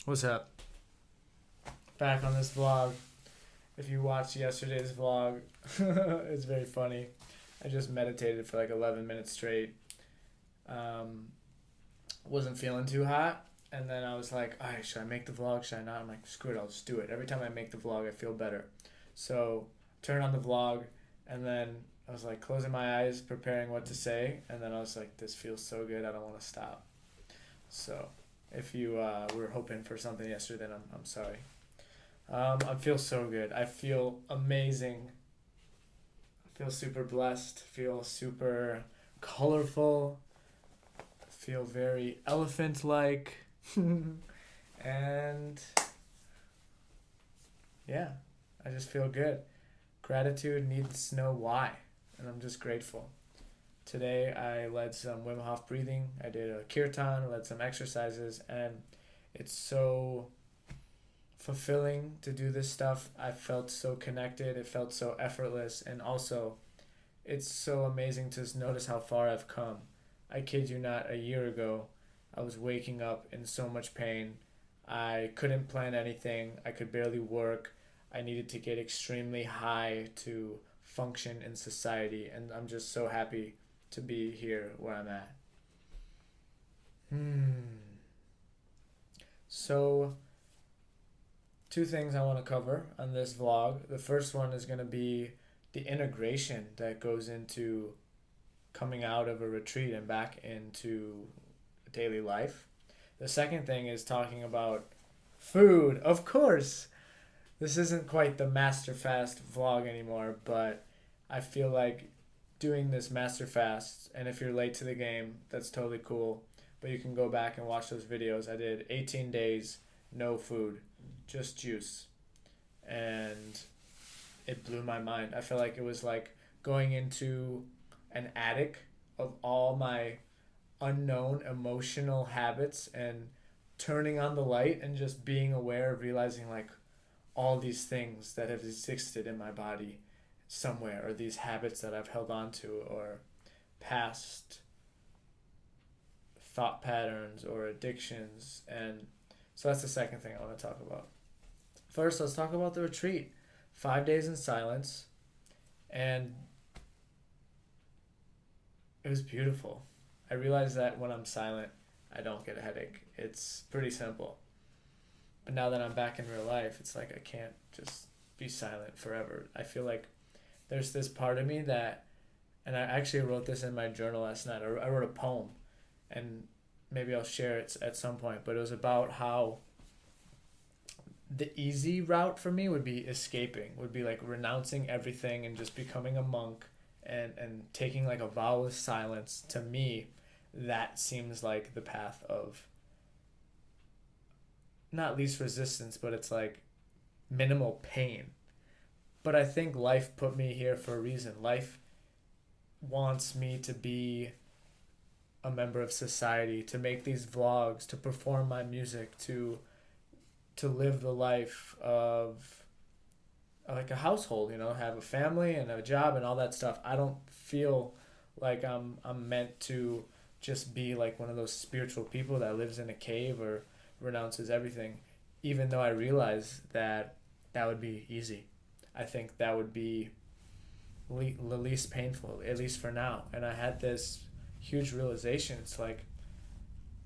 What's up? Back on this vlog. If you watched yesterday's vlog, it's very funny. I just meditated for like 11 minutes straight. Um, wasn't feeling too hot. And then I was like, all right, should I make the vlog? Should I not? I'm like, screw it, I'll just do it. Every time I make the vlog, I feel better. So, turn on the vlog, and then I was like closing my eyes, preparing what to say. And then I was like, this feels so good, I don't want to stop. So, if you were hoping for something yesterday, then I'm sorry. I feel so good. I feel amazing. I feel super blessed. Feel super colorful. Feel very elephant like. And yeah, I just feel good. Gratitude needs to know why. And I'm just grateful. Today I led some Wim Hof breathing. I did a kirtan, led some exercises, and it's so fulfilling to do this stuff. I felt so connected. It felt so effortless, and also it's so amazing to notice how far I've come. I kid you not, a year ago, I was waking up in so much pain. I couldn't plan anything. I could barely work. I needed to get extremely high to function in society, and I'm just so happy to be here where I'm at. Hmm. So, two things I want to cover on this vlog. The first one is going to be the integration that goes into coming out of a retreat and back into daily life. The second thing is talking about food. Of course, this isn't quite the Master Fast vlog anymore, but I feel like doing this Master Fast, and if you're late to the game, that's totally cool. But you can go back and watch those videos. I did 18 days, no food, just juice. And it blew my mind. I feel like it was like going into an attic of all my unknown emotional habits and turning on the light and just being aware of realizing like all these things that have existed in my body somewhere, or these habits that I've held on to, or past thought patterns or addictions. And so that's the second thing I want to talk about. First, let's talk about the retreat. 5 days in silence, and it was beautiful. I realized that when I'm silent, I don't get a headache. It's pretty simple. But now that I'm back in real life, it's like I can't just be silent forever. I feel like there's this part of me that, and I actually wrote this in my journal last night. I wrote a poem, and maybe I'll share it at some point, but it was about how the easy route for me would be escaping, would be like renouncing everything and just becoming a monk, and taking like a vow of silence. To me, that seems like the path of not least resistance, but it's like minimal pain. But I think life put me here for a reason. Life wants me to be a member of society, to make these vlogs, to perform my music, to live the life of like a household, have a family and a job and all that stuff. I don't feel like I'm meant to just be like one of those spiritual people that lives in a cave or renounces everything, even though I realize that that would be easy. I think that would be the least painful, at least for now. And I had this huge realization. It's like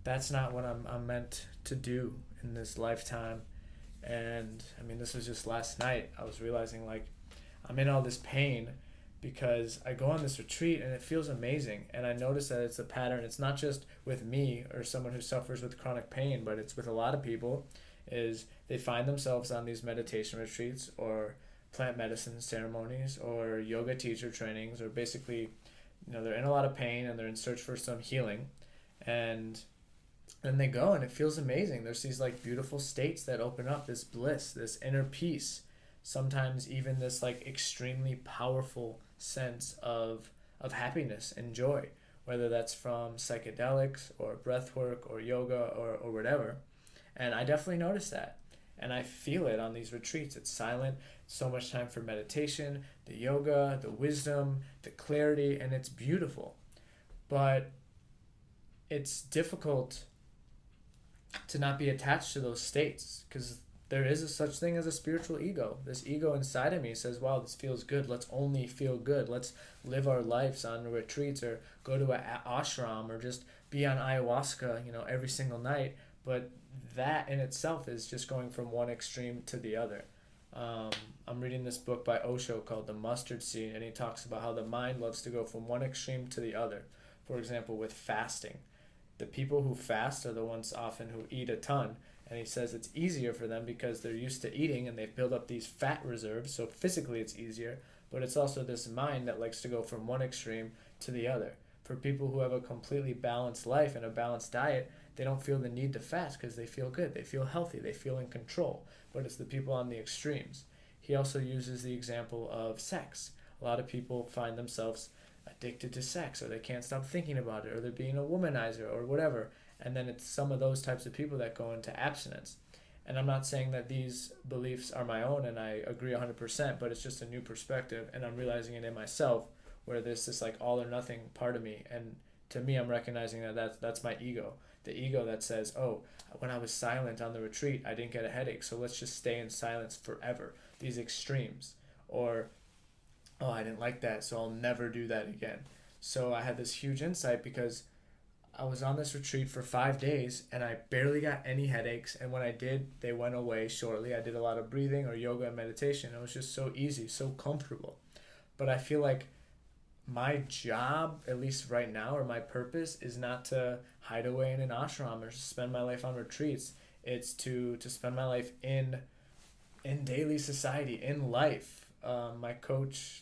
that's not what I'm meant to do in this lifetime. And I mean, this was just last night. I was realizing like I'm in all this pain because I go on this retreat and it feels amazing. And I notice that it's a pattern. It's not just with me or someone who suffers with chronic pain, but it's with a lot of people. Is they find themselves on these meditation retreats or plant medicine ceremonies or yoga teacher trainings, or basically, they're in a lot of pain and they're in search for some healing. And then they go and it feels amazing. There's these like beautiful states that open up, this bliss, this inner peace, sometimes even this like extremely powerful sense of happiness and joy, whether that's from psychedelics or breath work or yoga or whatever. And I definitely notice that. And I feel it on these retreats. It's silent, so much time for meditation, the yoga, the wisdom, the clarity, and it's beautiful. But it's difficult to not be attached to those states, because there is a such thing as a spiritual ego. This ego inside of me says, wow, this feels good, let's only feel good, let's live our lives on retreats or go to an ashram or just be on ayahuasca, every single night. But that in itself is just going from one extreme to the other. I'm reading this book by Osho called The Mustard Seed, and he talks about how the mind loves to go from one extreme to the other. For example, with fasting, the people who fast are the ones often who eat a ton. And he says it's easier for them because they're used to eating and they've built up these fat reserves. So physically it's easier, but it's also this mind that likes to go from one extreme to the other. For people who have a completely balanced life and a balanced diet, they don't feel the need to fast because they feel good, they feel healthy, they feel in control. But it's the people on the extremes. He also uses the example of sex. A lot of people find themselves addicted to sex, or they can't stop thinking about it, or they're being a womanizer or whatever. And then it's some of those types of people that go into abstinence. And I'm not saying that these beliefs are my own and I agree 100%, but it's just a new perspective, and I'm realizing it in myself, where there's this like all or nothing part of me. And to me, I'm recognizing that that's my ego. The ego that says, oh, when I was silent on the retreat, I didn't get a headache, so let's just stay in silence forever. These extremes. Or, oh, I didn't like that, so I'll never do that again. So I had this huge insight because I was on this retreat for 5 days and I barely got any headaches. And when I did, they went away shortly. I did a lot of breathing or yoga and meditation. It was just so easy, so comfortable. But I feel like my job, at least right now, or my purpose, is not to hide away in an ashram or spend my life on retreats. It's to spend my life in daily society, in life. My coach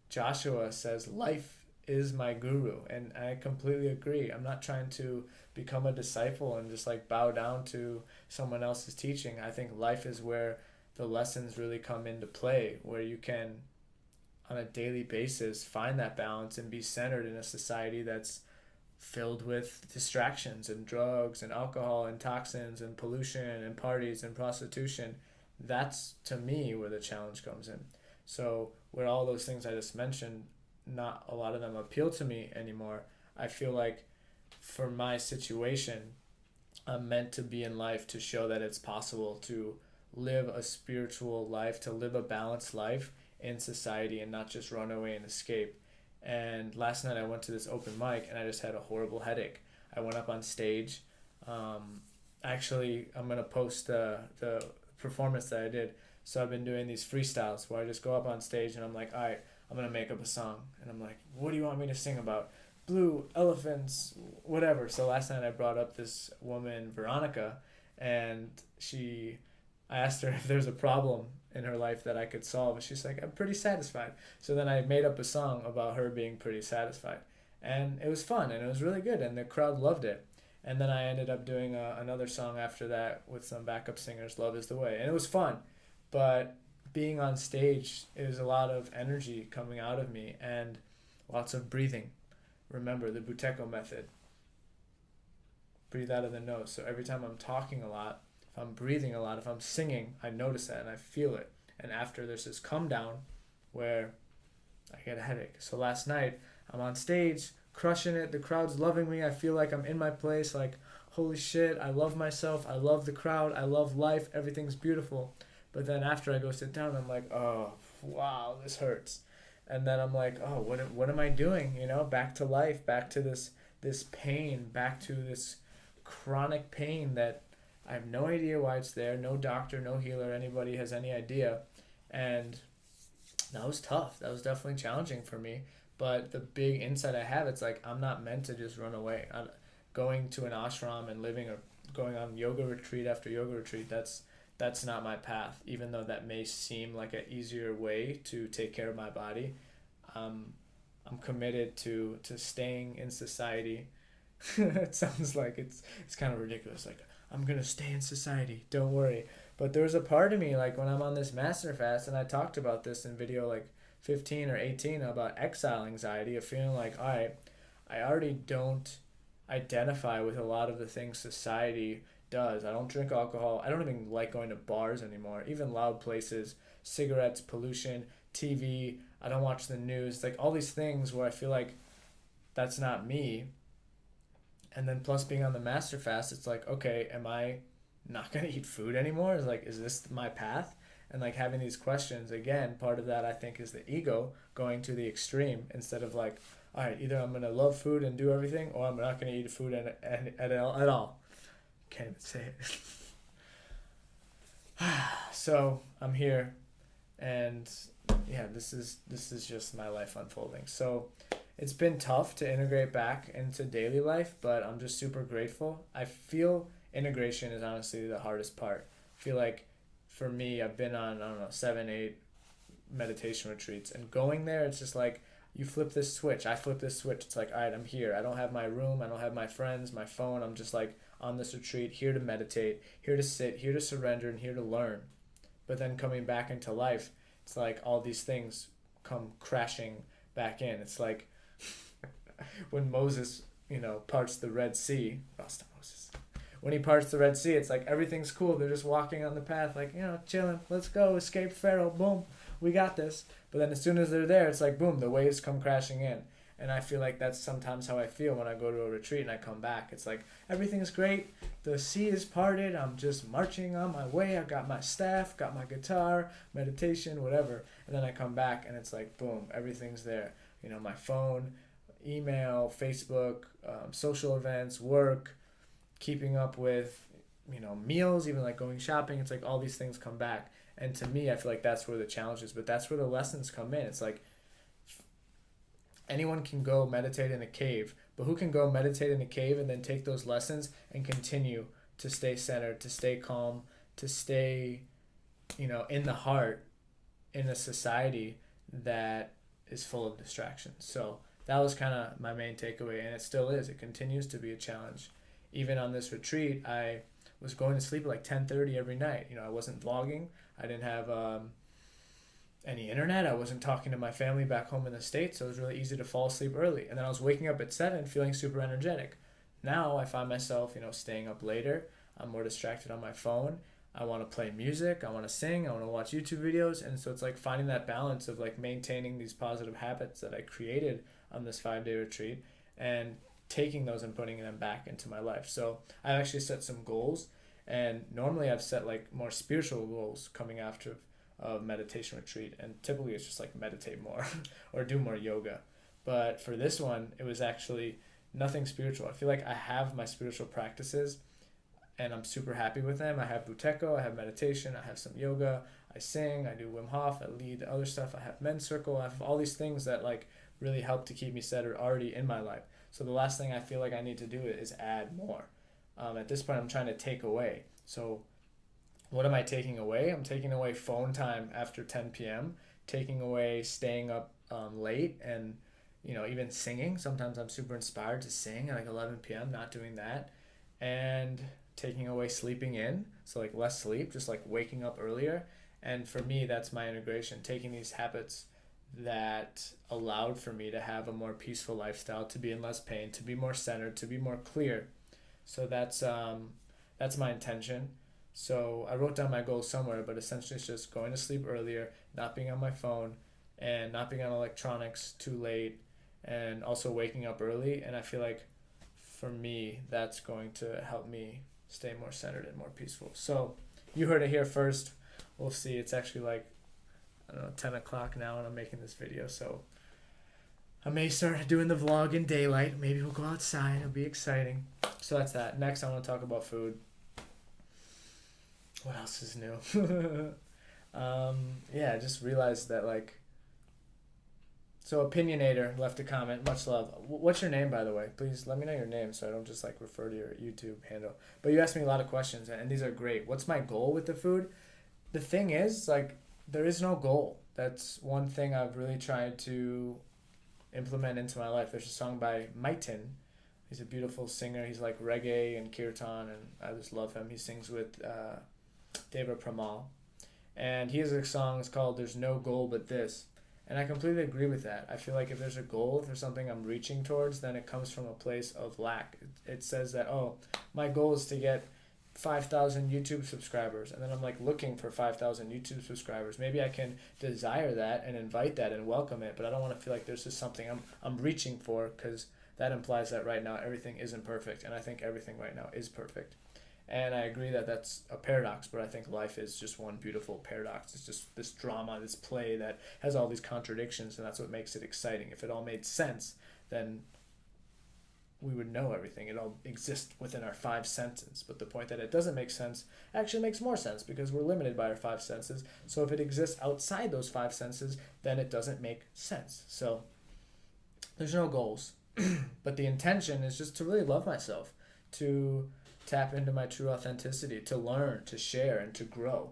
Joshua says life is my guru, and I completely agree. I'm not trying to become a disciple and just like bow down to someone else's teaching. I think life is where the lessons really come into play, where you can on a daily basis find that balance and be centered in a society that's filled with distractions and drugs and alcohol and toxins and pollution and parties and prostitution. That's to me where the challenge comes in. So where all those things I just mentioned, not a lot of them appeal to me anymore. I feel like for my situation, I'm meant to be in life to show that it's possible to live a spiritual life, to live a balanced life in society and not just run away and escape. And last night I went to this open mic and I just had a horrible headache. I went up on stage. Actually, I'm going to post the performance that I did. So I've been doing these freestyles where I just go up on stage and I'm like, all right, I'm going to make up a song. And I'm like, what do you want me to sing about? Blue, elephants, whatever. So last night I brought up this woman, Veronica, and I asked her if there's a problem in her life that I could solve. And she's like, I'm pretty satisfied. So then I made up a song about her being pretty satisfied. And it was fun and it was really good and the crowd loved it. And then I ended up doing another song after that with some backup singers, Love is the Way. And it was fun. But being on stage is a lot of energy coming out of me and lots of breathing. Remember the Buteyko method. Breathe out of the nose. So every time I'm talking a lot, if I'm breathing a lot, if I'm singing, I notice that and I feel it. And after there's this come down where I get a headache. So last night I'm on stage, crushing it. The crowd's loving me. I feel like I'm in my place. Like, holy shit, I love myself. I love the crowd. I love life. Everything's beautiful. But then after I go sit down, I'm like, oh, wow, this hurts. And then I'm like, oh, what am I doing? Back to life, back to this pain, back to this chronic pain that I have no idea why it's there. No doctor, no healer, anybody has any idea. And that was tough. That was definitely challenging for me. But the big insight I have, it's like I'm not meant to just run away. Going to an ashram and living or going on yoga retreat after yoga retreat, that's not my path, even though that may seem like an easier way to take care of my body. I'm committed to staying in society. It sounds like it's kind of ridiculous. Like, I'm going to stay in society. Don't worry. But there's a part of me, like when I'm on this master fast, and I talked about this in video like 15 or 18 about exile anxiety, of feeling like, all right, I already don't identify with a lot of the things society does. I don't drink alcohol. I don't even like going to bars anymore, even loud places, cigarettes, pollution, TV. I don't watch the news, like all these things where I feel like that's not me. And then plus being on the master fast, it's like, okay, am I not gonna eat food anymore? Is like, is this my path? And like having these questions again, part of that I think is the ego going to the extreme instead of like, all right, either I'm gonna love food and do everything, or I'm not gonna eat food at all. Can't even say it. So I'm here, and yeah, this is just my life unfolding. So it's been tough to integrate back into daily life, but I'm just super grateful. I feel integration is honestly the hardest part. I feel like for me, I've been on, I don't know, 7, 8 meditation retreats, and going there, it's just like you flip this switch. I flip this switch. It's like, all right, I'm here. I don't have my room. I don't have my friends, my phone. I'm just like on this retreat, here to meditate, here to sit, here to surrender, and here to learn. But then coming back into life, it's like all these things come crashing back in. It's like when Moses, parts the Red Sea. Rasta Moses. When he parts the Red Sea, it's like everything's cool. They're just walking on the path, like, chilling. Let's go, escape Pharaoh. Boom, we got this. But then as soon as they're there, it's like, boom, the waves come crashing in. And I feel like that's sometimes how I feel when I go to a retreat and I come back. It's like everything's great. The sea is parted. I'm just marching on my way. I got my staff, got my guitar, meditation, whatever. And then I come back and it's like, boom, everything's there. My phone, email, Facebook, social events, work, keeping up with, meals, even like going shopping. It's like all these things come back. And to me, I feel like that's where the challenge is. But that's where the lessons come in. It's like anyone can go meditate in a cave, but who can go meditate in a cave and then take those lessons and continue to stay centered, to stay calm, to stay, in the heart in a society that is full of distractions. So that was kind of my main takeaway, and it still is. It continues to be a challenge. Even on this retreat, I was going to sleep at like 10:30 every night. I wasn't vlogging. I didn't have any internet. I wasn't talking to my family back home in the States, so it was really easy to fall asleep early. And then I was waking up at 7 feeling super energetic. Now I find myself, staying up later. I'm more distracted on my phone. I want to play music. I want to sing. I want to watch YouTube videos. And so it's like finding that balance of like maintaining these positive habits that I created on this 5-day retreat and taking those and putting them back into my life. So I've actually set some goals, and normally I've set like more spiritual goals coming after a meditation retreat, and typically it's just like meditate more or do more yoga. But for this one, it was actually nothing spiritual. I feel like I have my spiritual practices and I'm super happy with them. I have Buteyko, I have meditation, I have some yoga, I sing, I do Wim Hof, I lead other stuff, I have Men's Circle, I have all these things that like really help to keep me centered already in my life. So the last thing I feel like I need to do is add more. At this point, I'm trying to take away. So what am I taking away? I'm taking away phone time after 10 p.m., taking away staying up late, and even singing. Sometimes I'm super inspired to sing at like 11 p.m., not doing that. And taking away sleeping in, so like less sleep, just like waking up earlier. And for me, that's my integration, taking these habits that allowed for me to have a more peaceful lifestyle, to be in less pain, to be more centered, to be more clear. So that's my intention. So I wrote down my goals somewhere, but essentially it's just going to sleep earlier, not being on my phone, and not being on electronics too late, and also waking up early. And I feel like for me, that's going to help me stay more centered and more peaceful. So you heard it here first. We'll see. It's actually like, I don't know, 10 o'clock now when I'm making this video. So I may start doing the vlog in daylight. Maybe we'll go outside. It'll be exciting. So that's that. Next, I want to talk about food. What else is new? I just realized that so Opinionator left a comment. Much love. What's your name, by the way? Please let me know your name so I don't just refer to your YouTube handle. But you asked me a lot of questions, and these are great. What's my goal with the food? The thing is, there is no goal. That's one thing I've really tried to implement into my life. There's a song by Maitin. He's a beautiful singer. He's like reggae and kirtan, and I just love him. He sings with Deva Premal. And he has a song, it's called There's No Goal But This. And I completely agree with that. I feel like if there's a goal, if there's something I'm reaching towards, then it comes from a place of lack. It says that, my goal is to get 5,000 YouTube subscribers. And then I'm looking for 5,000 YouTube subscribers. Maybe I can desire that and invite that and welcome it, but I don't want to feel like there's just something I'm reaching for, because that implies that right now everything isn't perfect, and I think everything right now is perfect. And I agree that that's a paradox, but I think life is just one beautiful paradox. It's just this drama, this play that has all these contradictions, and that's what makes it exciting. If it all made sense, then we would know everything. It all exists within our five senses. But the point that it doesn't make sense actually makes more sense because we're limited by our five senses. So if it exists outside those five senses, then it doesn't make sense. So there's no goals. But the intention is just to really love myself, to tap into my true authenticity, to learn, to share, and to grow.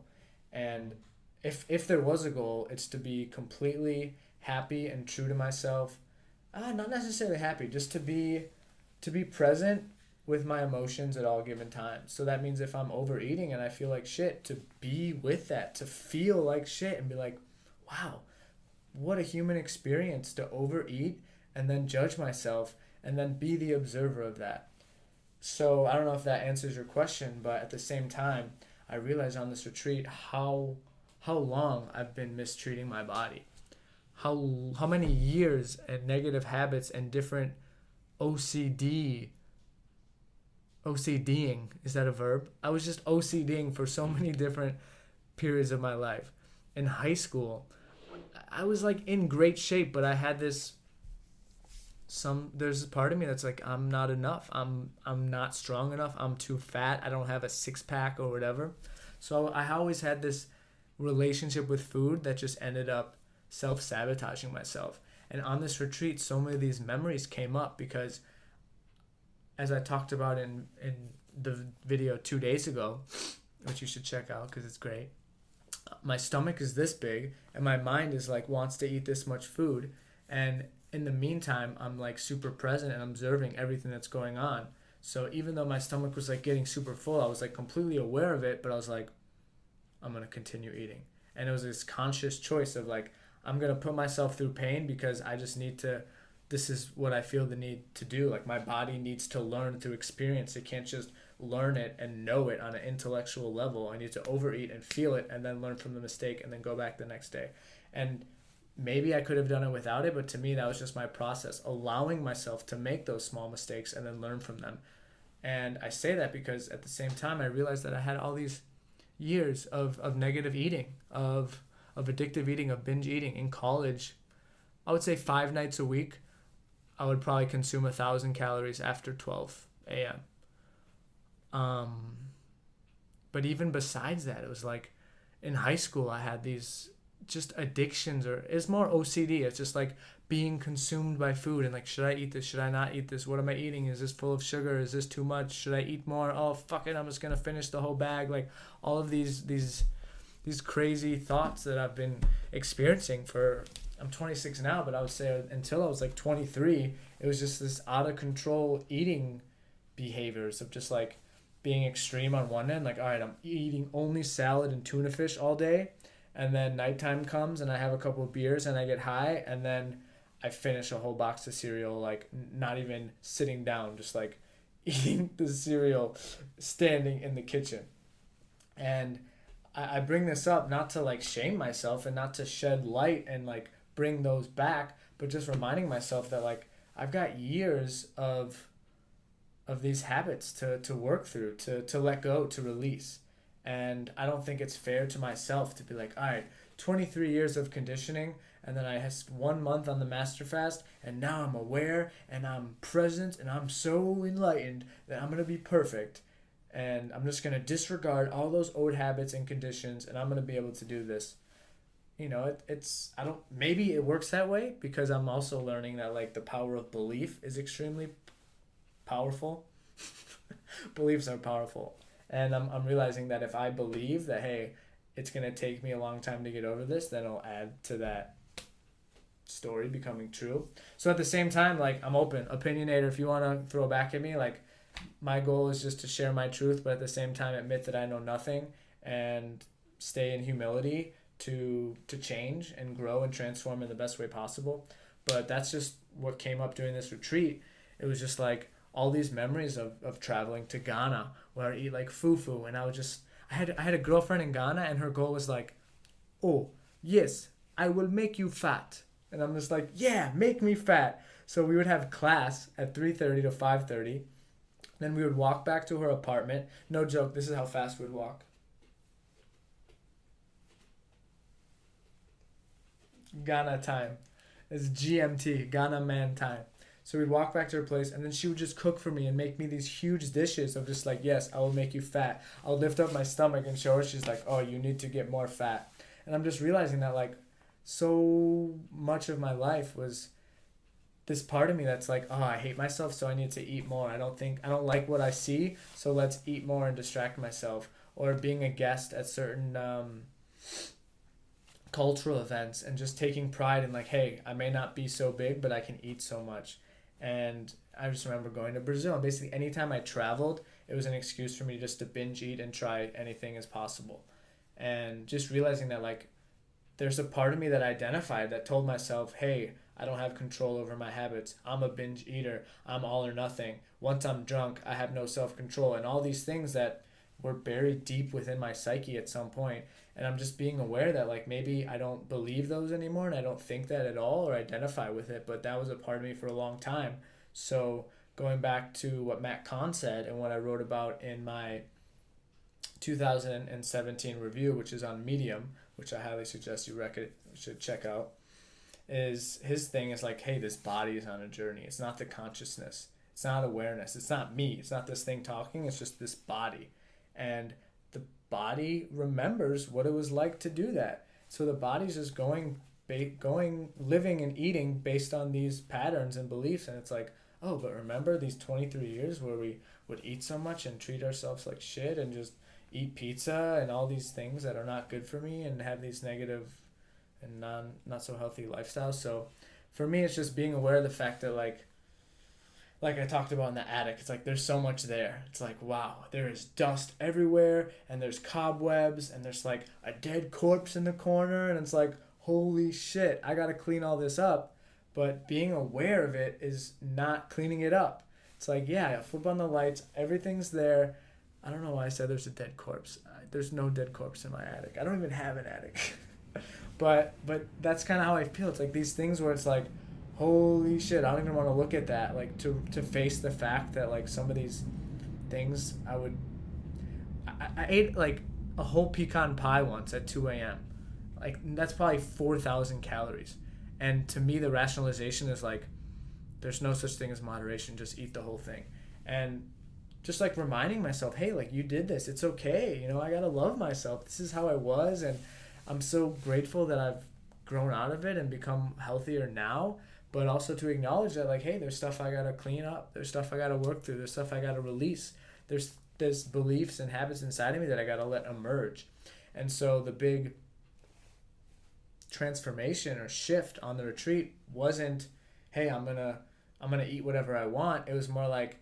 And if there was a goal, it's to be completely happy and true to myself. Not necessarily happy, just to be present with my emotions at all given times. So that means if I'm overeating and I feel like shit, to be with that, to feel like shit and be like, wow, what a human experience to overeat and then judge myself and then be the observer of that. So I don't know if that answers your question, but at the same time, I realized on this retreat how long I've been mistreating my body. How many years and negative habits and different OCDing, is that a verb? I was just OCDing for so many different periods of my life. In high school, I was like in great shape, but I had there's a part of me that's like, I'm not enough. I'm not strong enough. I'm too fat. I don't have a six pack or whatever. So I always had this relationship with food that just ended up self-sabotaging myself. And on this retreat, so many of these memories came up because, as I talked about in the video 2 days ago, which you should check out because it's great, my stomach is this big and my mind is like wants to eat this much food. And in the meantime, I'm like super present and observing everything that's going on. So even though my stomach was like getting super full, I was like completely aware of it, but I was like, I'm going to continue eating. And it was this conscious choice of like, I'm going to put myself through pain because I just need to, this is what I feel the need to do. Like my body needs to learn through experience. It can't just learn it and know it on an intellectual level. I need to overeat and feel it and then learn from the mistake and then go back the next day. And maybe I could have done it without it, but to me, that was just my process, allowing myself to make those small mistakes and then learn from them. And I say that because at the same time, I realized that I had all these years of negative eating, of addictive eating, of binge eating in college. I would say 5 nights a week, I would probably consume 1,000 calories after 12 a.m. But even besides that, it was like in high school, I had these just addictions, or it's more OCD. It's just like being consumed by food and like, should I eat this? Should I not eat this? What am I eating? Is this full of sugar? Is this too much? Should I eat more? Oh, fuck it. I'm just going to finish the whole bag. Like all of these crazy thoughts that I've been experiencing I'm 26 now, but I would say until I was like 23, it was just this out of control eating behaviors of just like being extreme on one end. Like, all right, I'm eating only salad and tuna fish all day. And then nighttime comes and I have a couple of beers and I get high. And then I finish a whole box of cereal, like not even sitting down, just like eating the cereal standing in the kitchen. And I bring this up not to like shame myself and not to shed light and like bring those back, but just reminding myself that like I've got years of these habits to work through, to let go, to release. And I don't think it's fair to myself to be like, all right, 23 years of conditioning, and then I had 1 month on the master fast, and now I'm aware, and I'm present, and I'm so enlightened that I'm going to be perfect. And I'm just going to disregard all those old habits and conditions, and I'm going to be able to do this. You know, maybe it works that way because I'm also learning that like the power of belief is extremely powerful. Beliefs are powerful. And I'm realizing that if I believe that, hey, it's going to take me a long time to get over this, then it'll add to that story becoming true. So at the same time, like, I'm open, opinionator. If you want to throw back at me, like, my goal is just to share my truth, but at the same time admit that I know nothing and stay in humility to change and grow and transform in the best way possible. But that's just what came up during this retreat. It was just like all these memories of traveling to Ghana where I eat like fufu, and I had a girlfriend in Ghana, and her goal was like, oh yes, I will make you fat. And I'm just like, yeah, make me fat. So we would have class at 3:30 to 5:30. Then we would walk back to her apartment. No joke, this is how fast we'd walk. Ghana time. It's GMT, Ghana man time. So we'd walk back to her place, and then she would just cook for me and make me these huge dishes of just like, yes, I will make you fat. I'll lift up my stomach and show her. She's like, oh, you need to get more fat. And I'm just realizing that like so much of my life was this part of me that's like, oh, I hate myself, so I need to eat more. I don't like what I see, so let's eat more and distract myself. Or being a guest at certain cultural events and just taking pride in like, hey, I may not be so big, but I can eat so much. And I just remember going to Brazil, and basically anytime I traveled, it was an excuse for me just to binge eat and try anything as possible. And just realizing that like there's a part of me that identified that told myself, hey, I don't have control over my habits. I'm a binge eater. I'm all or nothing. Once I'm drunk, I have no self control. And all these things that were buried deep within my psyche at some point. And I'm just being aware that like maybe I don't believe those anymore and I don't think that at all or identify with it. But that was a part of me for a long time. So going back to what Matt Kahn said and what I wrote about in my 2017 review, which is on Medium, which I highly suggest you should check out, is his thing is like, hey, this body is on a journey. It's not the consciousness. It's not awareness. It's not me. It's not this thing talking. It's just this body. And the body remembers what it was like to do that. So the body's just living and eating based on these patterns and beliefs. And it's like, oh, but remember these 23 years where we would eat so much and treat ourselves like shit and just eat pizza and all these things that are not good for me and have these negative and not so healthy lifestyles. So for me, it's just being aware of the fact that like I talked about in the attic, it's like there's so much there. It's like, wow, there is dust everywhere and there's cobwebs and there's like a dead corpse in the corner, and it's like, holy shit, I gotta clean all this up. But being aware of it is not cleaning it up. It's like, yeah, I flip on the lights, everything's there. I don't know why I said there's a dead corpse. There's no dead corpse in my attic. I don't even have an attic. But that's kind of how I feel. It's like these things where it's like, holy shit, I don't even want to look at that. Like to face the fact that like some of these things I ate like a whole pecan pie once at 2 a.m. Like that's probably 4,000 calories. And to me, the rationalization is like, there's no such thing as moderation. Just eat the whole thing. And just like reminding myself, hey, like you did this. It's okay. You know, I got to love myself. This is how I was. And I'm so grateful that I've grown out of it and become healthier now, but also to acknowledge that like, hey, there's stuff I got to clean up. There's stuff I got to work through. There's stuff I got to release. There's beliefs and habits inside of me that I got to let emerge. And so the big transformation or shift on the retreat wasn't, hey, I'm going to eat whatever I want. It was more like,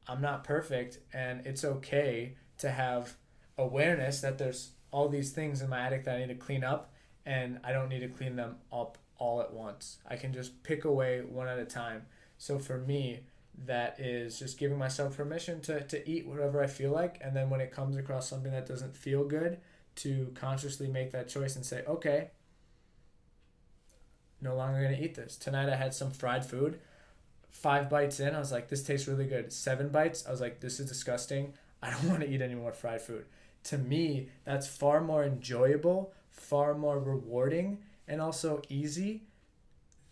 I'm not perfect and it's okay to have awareness that there's all these things in my attic that I need to clean up, and I don't need to clean them up all at once. I can just pick away one at a time. So for me, that is just giving myself permission to eat whatever I feel like, and then when it comes across something that doesn't feel good, to consciously make that choice and say, okay, no longer going to eat this. Tonight I had some fried food. 5 bites in, I was like, this tastes really good. 7 bites, I was like, this is disgusting. I don't want to eat any more fried food. To me, that's far more enjoyable, far more rewarding, and also easy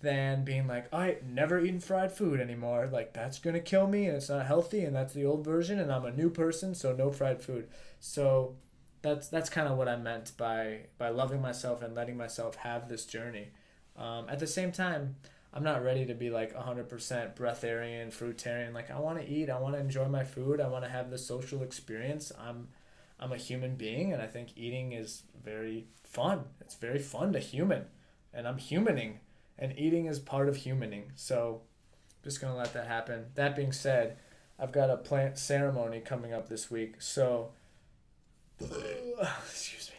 than being like, I ain't never eaten fried food anymore. Like, that's going to kill me, and it's not healthy, and that's the old version, and I'm a new person, so no fried food. So that's kind of what I meant by loving myself and letting myself have this journey. At the same time, I'm not ready to be like 100% breatharian, fruitarian. Like I want to eat, I want to enjoy my food, I want to have the social experience. I'm a human being, and I think eating is very fun. It's very fun to human, and I'm humaning, and eating is part of humaning. So I'm just gonna let that happen. That being said, I've got a plant ceremony coming up this week. So excuse me.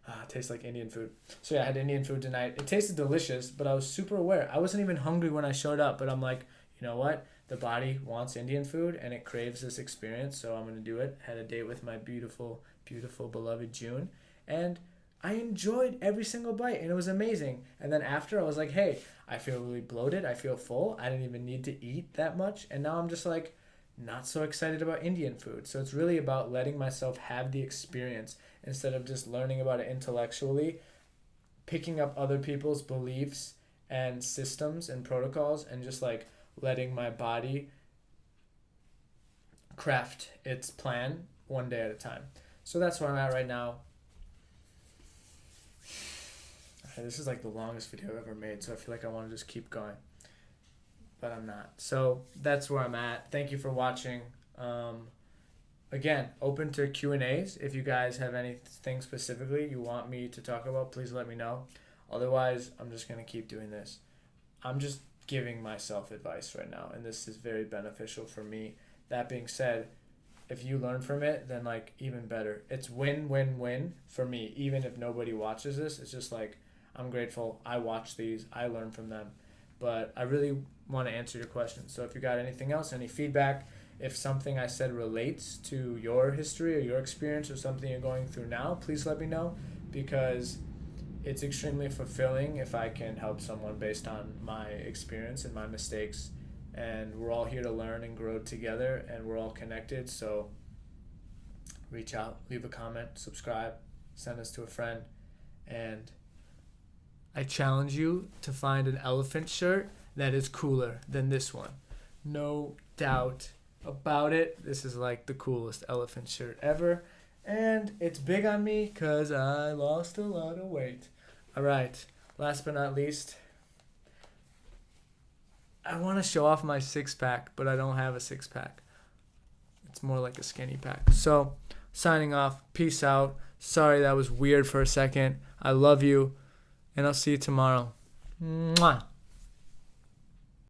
It tastes like Indian food. So yeah, I had Indian food tonight. It tasted delicious, but I was super aware. I wasn't even hungry when I showed up, but I'm like, you know what? The body wants Indian food and it craves this experience, so I'm going to do it. Had a date with my beautiful, beautiful beloved June. And I enjoyed every single bite and it was amazing. And then after I was like, hey, I feel really bloated. I feel full. I didn't even need to eat that much. And now I'm just like not so excited about Indian food. So it's really about letting myself have the experience instead of just learning about it intellectually, picking up other people's beliefs and systems and protocols and just like letting my body craft its plan one day at a time. So that's where I'm at right now. This is like the longest video I've ever made, so I feel like I want to just keep going, but I'm not. So that's where I'm at. Thank you for watching. Again, open to Q&As. If you guys have anything specifically you want me to talk about, please let me know. Otherwise, I'm just going to keep doing this. I'm just giving myself advice right now, and this is very beneficial for me. That being said, if you learn from it, then like even better. It's win-win-win for me. Even if nobody watches this, it's just like I'm grateful. I watch these. I learn from them. But I really want to answer your questions. So if you got anything else, any feedback, if something I said relates to your history or your experience or something you're going through now, please let me know, because it's extremely fulfilling if I can help someone based on my experience and my mistakes. And we're all here to learn and grow together, and we're all connected. So reach out, leave a comment, subscribe, send us to a friend, and I challenge you to find an elephant shirt that is cooler than this one. No doubt about it. This is like the coolest elephant shirt ever. And it's big on me because I lost a lot of weight. All right. Last but not least, I want to show off my six-pack, but I don't have a six-pack. It's more like a skinny pack. So, signing off. Peace out. Sorry that was weird for a second. I love you. And I'll see you tomorrow. Mwah.